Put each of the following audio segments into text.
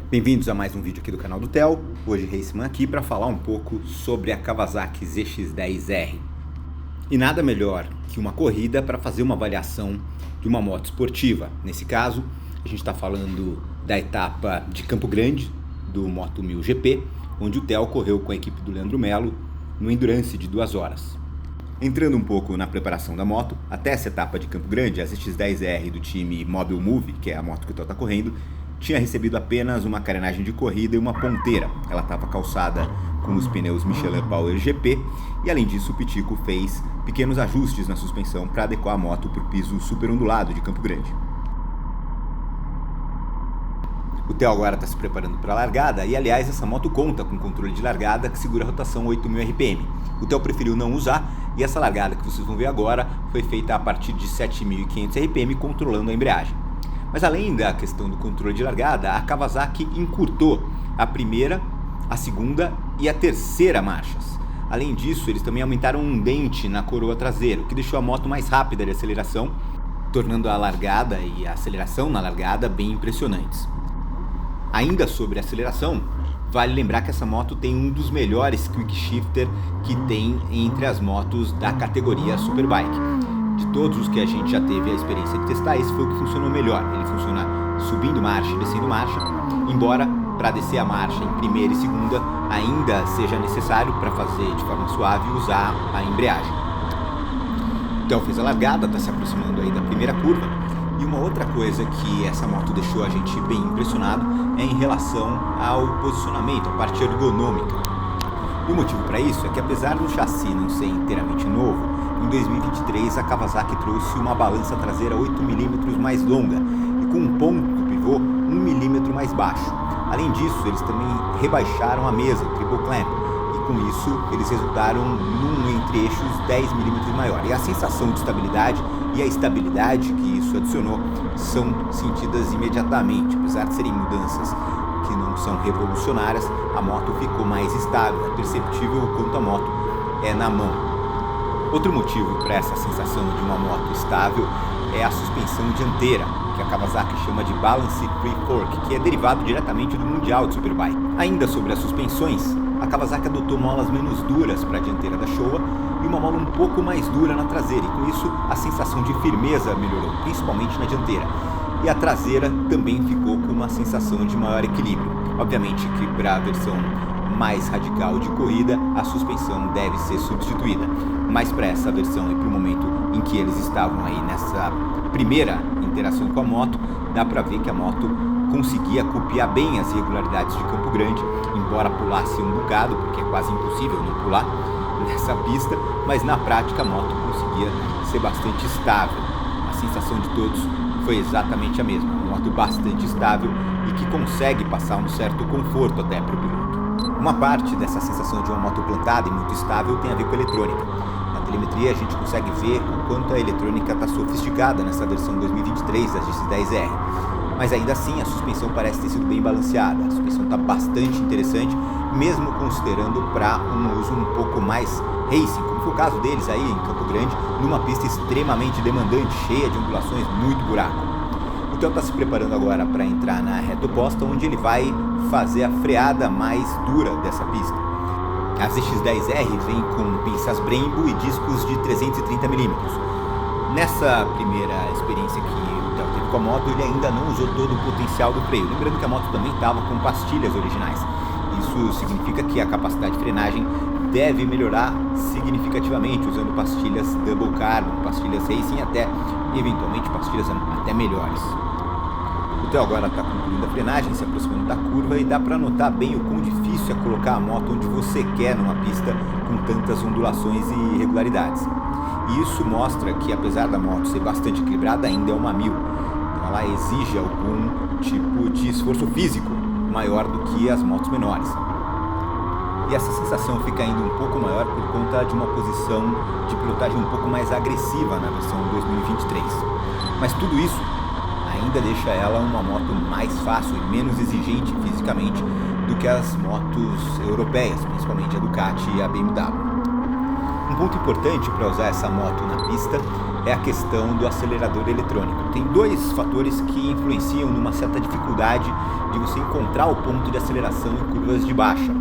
Bem-vindos a mais um vídeo aqui do canal do Theo. Hoje Raceman aqui para falar um pouco sobre a Kawasaki ZX-10R. E nada melhor que uma corrida para fazer uma avaliação de uma moto esportiva. Nesse caso, a gente está falando da etapa de Campo Grande do Moto 1000 GP, onde o Theo correu com a equipe do Leandro Melo no Endurance de 2 horas. Entrando um pouco na preparação da moto, até essa etapa de Campo Grande, a ZX-10R do time Mobile Move, que é a moto que o Theo está correndo, tinha recebido apenas uma carenagem de corrida e uma ponteira. Ela estava calçada com os pneus Michelin Power GP e, além disso, o Pitico fez pequenos ajustes na suspensão para adequar a moto para o piso super ondulado de Campo Grande. O Theo agora está se preparando para a largada e, aliás, essa moto conta com controle de largada que segura a rotação 8.000 RPM. O Theo preferiu não usar e essa largada que vocês vão ver agora foi feita a partir de 7.500 RPM controlando a embreagem. Mas além da questão do controle de largada, a Kawasaki encurtou a primeira, a segunda e a terceira marchas. Além disso, eles também aumentaram um dente na coroa traseira, o que deixou a moto mais rápida de aceleração, tornando a largada e a aceleração na largada bem impressionantes. Ainda sobre a aceleração, vale lembrar que essa moto tem um dos melhores quick shifter que tem entre as motos da categoria Superbike. De todos os que a gente já teve a experiência de testar, esse foi o que funcionou melhor. Ele funciona subindo marcha e descendo marcha, embora para descer a marcha em primeira e segunda ainda seja necessário, para fazer de forma suave, usar a embreagem. Então fez a largada, está se aproximando aí da primeira curva. E uma outra coisa que essa moto deixou a gente bem impressionado é em relação ao posicionamento, a parte ergonômica. E o motivo para isso é que, apesar do chassi não ser inteiramente novo, em 2023 a Kawasaki trouxe uma balança traseira 8 mm mais longa e com um ponto do pivô 1 mm mais baixo. Além disso, eles também rebaixaram a mesa, o triple clamp, e com isso eles resultaram num entre-eixos 10 mm maior. E a sensação de estabilidade e a estabilidade que isso adicionou são sentidas imediatamente. Apesar de serem mudanças que não são revolucionárias, a moto ficou mais estável, é perceptível o quanto a moto é na mão. Outro motivo para essa sensação de uma moto estável é a suspensão dianteira, que a Kawasaki chama de Balance Free Fork, que é derivado diretamente do Mundial de Superbike. Ainda sobre as suspensões, a Kawasaki adotou molas menos duras para a dianteira da Showa e uma mola um pouco mais dura na traseira, e com isso a sensação de firmeza melhorou, principalmente na dianteira. E a traseira também ficou com uma sensação de maior equilíbrio. Obviamente que para a versão mais radical de corrida, a suspensão deve ser substituída. Mas para essa versão e para o momento em que eles estavam aí nessa primeira interação com a moto, dá para ver que a moto conseguia copiar bem as irregularidades de Campo Grande, embora pulasse um bocado, porque é quase impossível não pular nessa pista, mas na prática a moto conseguia ser bastante estável. A sensação de todos foi exatamente a mesma, uma moto bastante estável e que consegue passar um certo conforto até para o piloto. Uma parte dessa sensação de uma moto plantada e muito estável tem a ver com a eletrônica. Na telemetria a gente consegue ver o quanto a eletrônica está sofisticada nessa versão 2023 da ZX-10R. Mas ainda assim a suspensão parece ter sido bem balanceada, a suspensão está bastante interessante, mesmo considerando para um uso um pouco mais racing, como foi o caso deles aí em Campo Grande, numa pista extremamente demandante, cheia de ondulações, muito buraco. O Theo está se preparando agora para entrar na reta oposta, onde ele vai fazer a freada mais dura dessa pista. A ZX-10R vem com pinças Brembo e discos de 330 mm. Nessa primeira experiência que o Theo teve com a moto, ele ainda não usou todo o potencial do freio. Lembrando que a moto também estava com pastilhas originais. Isso significa que a capacidade de frenagem deve melhorar significativamente usando pastilhas Double Carbon, pastilhas Racing, até eventualmente pastilhas até melhores. O Theo agora está concluindo a frenagem, se aproximando da curva, e dá para notar bem o quão difícil é colocar a moto onde você quer numa pista com tantas ondulações e irregularidades. E isso mostra que, apesar da moto ser bastante equilibrada, ainda é uma 1000. Então ela exige algum tipo de esforço físico maior do que as motos menores. E essa sensação fica ainda um pouco maior por conta de uma posição de pilotagem um pouco mais agressiva na versão 2023. Mas tudo isso ainda deixa ela uma moto mais fácil e menos exigente fisicamente do que as motos europeias, principalmente a Ducati e a BMW. Um ponto importante para usar essa moto na pista é a questão do acelerador eletrônico. Tem dois fatores que influenciam numa certa dificuldade de você encontrar o ponto de aceleração em curvas de baixa.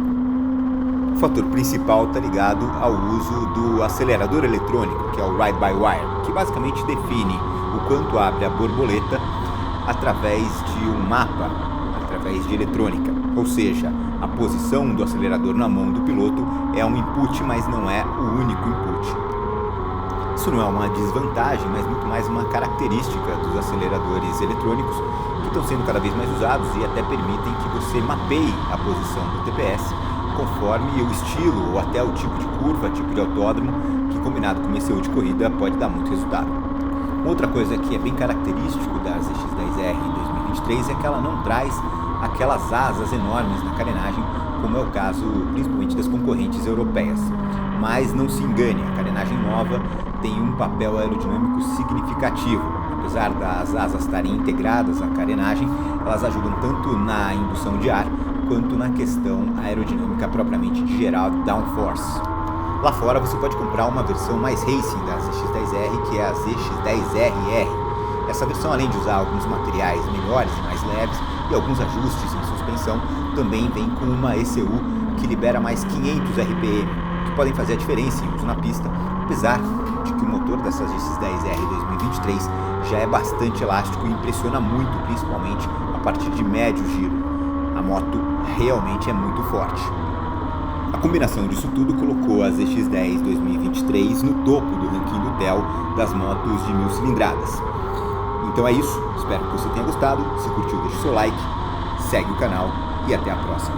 O fator principal está ligado ao uso do acelerador eletrônico, que é o ride-by-wire, que basicamente define o quanto abre a borboleta através de um mapa, através de eletrônica. Ou seja, a posição do acelerador na mão do piloto é um input, mas não é o único input. Isso não é uma desvantagem, mas muito mais uma característica dos aceleradores eletrônicos que estão sendo cada vez mais usados e até permitem que você mapeie a posição do TPS conforme o estilo ou até o tipo de curva, tipo de autódromo, que combinado com o ECU de corrida pode dar muito resultado. Outra coisa que é bem característico da ZX-10R 2023 é que ela não traz aquelas asas enormes na carenagem, como é o caso principalmente das concorrentes europeias. Mas não se engane, a carenagem nova tem um papel aerodinâmico significativo. Apesar das asas estarem integradas à carenagem, elas ajudam tanto na indução de ar quanto na questão aerodinâmica propriamente de geral, downforce. Lá fora você pode comprar uma versão mais racing da ZX-10R, que é a ZX-10RR. Essa versão, além de usar alguns materiais melhores e mais leves e alguns ajustes em suspensão, também vem com uma ECU que libera mais 500 RPM, que podem fazer a diferença em uso na pista, apesar de que o motor dessa ZX-10R 2023 já é bastante elástico e impressiona muito, principalmente a partir de médio giro. A moto realmente é muito forte. A combinação disso tudo colocou a ZX-10 2023 no topo do ranking do TEL das motos de 1000 cilindradas. Então é isso, espero que você tenha gostado. Se curtiu, deixe seu like, segue o canal e até a próxima.